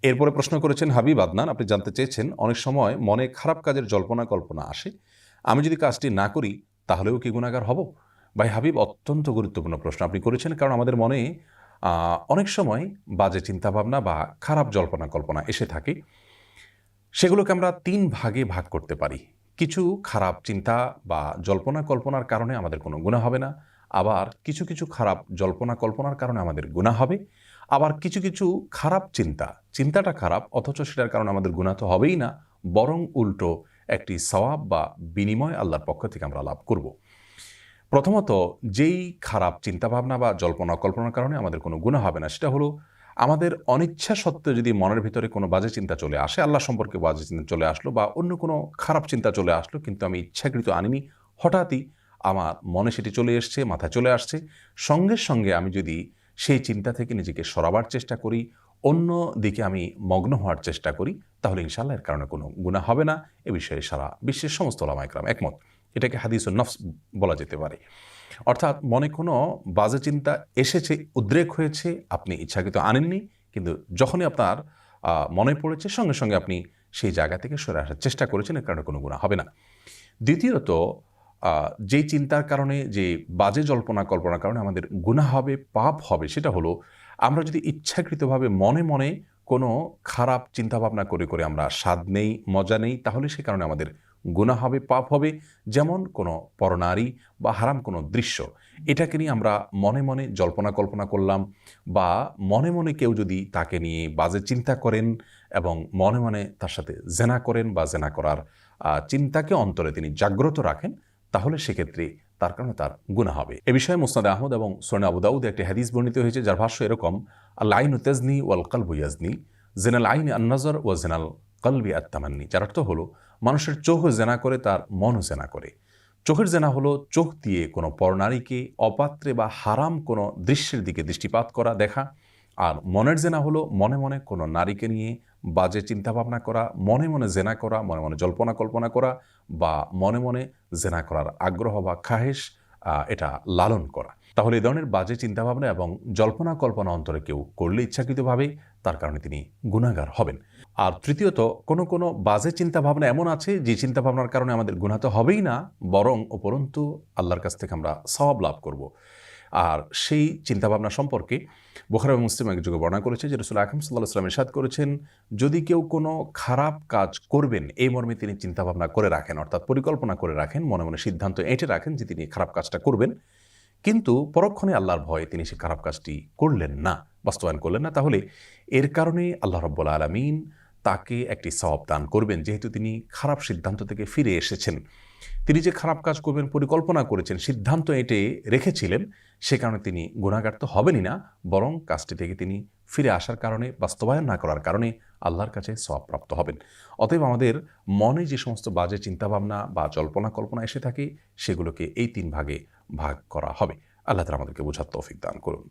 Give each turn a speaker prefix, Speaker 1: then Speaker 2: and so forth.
Speaker 1: এরপরে প্রশ্ন করেছেন হাবিব আদনান, আপনি জানতে চেয়েছেন অনেক সময় মনে খারাপ কাজের জল্পনা কল্পনা আসে, আমি যদি কাজটি না করি তাহলেও কি গুনাহগার হব? ভাই হাবিব, অত্যন্ত গুরুত্বপূর্ণ প্রশ্ন আপনি করেছেন, কারণ আমাদের মনে অনেক সময় বাজে চিন্তাভাবনা বা খারাপ জল্পনা কল্পনা এসে থাকে। সেগুলোকে আমরা ৩ ভাগে ভাগ করতে পারি। কিছু খারাপ চিন্তা বা জল্পনা কল্পনার কারণে আমাদের কোনো গুনাহ হবে না, আবার কিছু কিছু খারাপ জল্পনা কল্পনার কারণে আমাদের গুনাহ হবে, আবার কিছু কিছু খারাপ চিন্তাটা খারাপ অথচ সেটার কারণে আমাদের গুনাহ তো হবেই না, বরং উল্টো একটি সওয়াব বা বিনিময় আল্লাহর পক্ষ থেকে আমরা লাভ করব। প্রথমত, যেই খারাপ চিন্তাভাবনা বা জল্পনা কল্পনার কারণে আমাদের কোনো গুনাহ হবে না, সেটা হলো আমাদের অনিচ্ছা সত্ত্বেও যদি মনের ভিতরে কোনো বাজে চিন্তা চলে আসে, আল্লাহ সম্পর্কে বাজে চিন্তা চলে আসলো বা অন্য কোনো খারাপ চিন্তা চলে আসলো, কিন্তু আমি ইচ্ছাকৃত আনিনি, হঠাৎই আমার মনে সেটি চলে এসছে, মাথায় চলে আসছে, সঙ্গে সঙ্গে আমি যদি সেই চিন্তা থেকে নিজেকে সরাবার চেষ্টা করি, অন্য দিকে আমি মগ্ন হওয়ার চেষ্টা করি, তাহলে ইনশাআল্লাহ এর কারণে কোনো গুনাহ হবে না। এ বিষয়ে সারা বিশ্বের সমস্ত ওলামায়ে কেরাম একমত। এটাকে হাদিসুন নফস বলা যেতে পারে। অর্থাৎ মনে কোনো বাজে চিন্তা এসেছে, উদ্রেক হয়েছে, আপনি ইচ্ছাকৃত আনেননি, কিন্তু যখনই আপনার মনে পড়েছে সঙ্গে সঙ্গে আপনি সেই জায়গা থেকে সরে আসার চেষ্টা করেছেন, এর কারণে কোনো গুনাহ হবে না। দ্বিতীয়ত, যেই চিন্তার কারণে, যে বাজে জল্পনা কল্পনার কারণে আমাদের গুনাহ হবে, পাপ হবে, সেটা হলো আমরা যদি ইচ্ছাকৃতভাবে মনে মনে কোনো খারাপ চিন্তাভাবনা করে করে আমরা স্বাদ নেই, মজা নেই, তাহলে সে কারণে আমাদের গুনাহ হবে, পাপ হবে। যেমন কোনো পরনারী বা হারাম কোনো দৃশ্য, এটাকে নিয়ে আমরা মনে মনে জল্পনা কল্পনা করলাম, বা মনে মনে কেউ যদি তাকে নিয়ে বাজে চিন্তা করেন এবং মনে মনে তার সাথে জেনা করেন বা জেনা করার চিন্তাকে অন্তরে তিনি জাগ্রত রাখেন, তাহলে সেক্ষেত্রে তার কারণে তার গুনাহ হবে। এ বিষয়ে মুসনাদে আহমদ এবং সুনানে আবু দাউদে একটি হাদিস বর্ণিত হয়েছে, যার ভাষ্য এরকম: আল আইনু তাজনি ওয়াল কলবু ইয়াজনি, জিনাল আইনি আন নজর ওয়া জিনাল কলবি আত তামান্নি। যার অর্থ হলো, মানুষের চোখ জেনা করে, তার মনও জেনা করে। চোখের জেনা হলো চোখ দিয়ে কোনো পরনারীকে, অপাত্রে বা হারাম কোনো দৃশ্যের দিকে দৃষ্টিপাত করা, দেখা। আর মনের জেনা হলো মনে মনে কোনো নারীকে নিয়ে বাজে চিন্তাভাবনা করা, মনে মনে জেনা করা, মনে মনে জল্পনা কল্পনা করা, বা মনে মনে জেনা করার আগ্রহ বা খাহেশ এটা লালন করা। তাহলে এই ধরনের বাজে চিন্তাভাবনা এবং জল্পনা কল্পনা অন্তরে কেউ করলে ইচ্ছাকৃতভাবে, তার কারণে তিনি গুনাহগার হবেন। আর তৃতীয়ত, কোনো বাজে চিন্তাভাবনা এমন আছে যে চিন্তাভাবনার কারণে আমাদের গুনাহ তো হবেই না, বরং উপরন্তু আল্লাহর কাছ থেকে আমরা সওয়াব লাভ করব। আর সেই চিন্তাভাবনা সম্পর্কে বুখারী এবং মুসলিম এক যুগে বর্ণনা করেছে যে রাসূল আকরাম সাল্লাল্লাহু আলাইহি ওয়াসাল্লাম ইরশাদ করেছেন, যদি কেউ কোনো খারাপ কাজ করবেন এই মর্মে তিনি চিন্তাভাবনা করে রাখেন, অর্থাৎ পরিকল্পনা করে রাখেন, মনে মনে সিদ্ধান্ত এঁটে রাখেন যে তিনি খারাপ কাজটা করবেন, কিন্তু পরক্ষণে আল্লাহর ভয়ে তিনি সে খারাপ কাজটি করলেন না, বাস্তবায়ন করলেন না, তাহলে এর কারণে আল্লাহ রাব্বুল আলামিন তাকে একটি সওয়াব দান করবেন, যেহেতু তিনি খারাপ সিদ্ধান্ত থেকে ফিরে এসেছেন। তিনি যে খারাপ কাজ করবেন পরিকল্পনা করেছেন, সিদ্ধান্ত এঁটে রেখেছিলেন, সে কারণে তিনি গুনাহগার তো হবেনই না, বরং কাজটি থেকে তিনি ফিরে আসার কারণে, বাস্তবায়ন না করার কারণে আল্লাহর কাছে সওয়াব প্রাপ্ত হবেন। অতএব আমাদের মনে যে সমস্ত বাজে চিন্তাভাবনা বা জল্পনা কল্পনা এসে থাকে, সেগুলোকে এই 3 ভাগে ভাগ করা হবে। আল্লাহ তাআলা আমাদেরকে বোঝার তৌফিক দান করুন।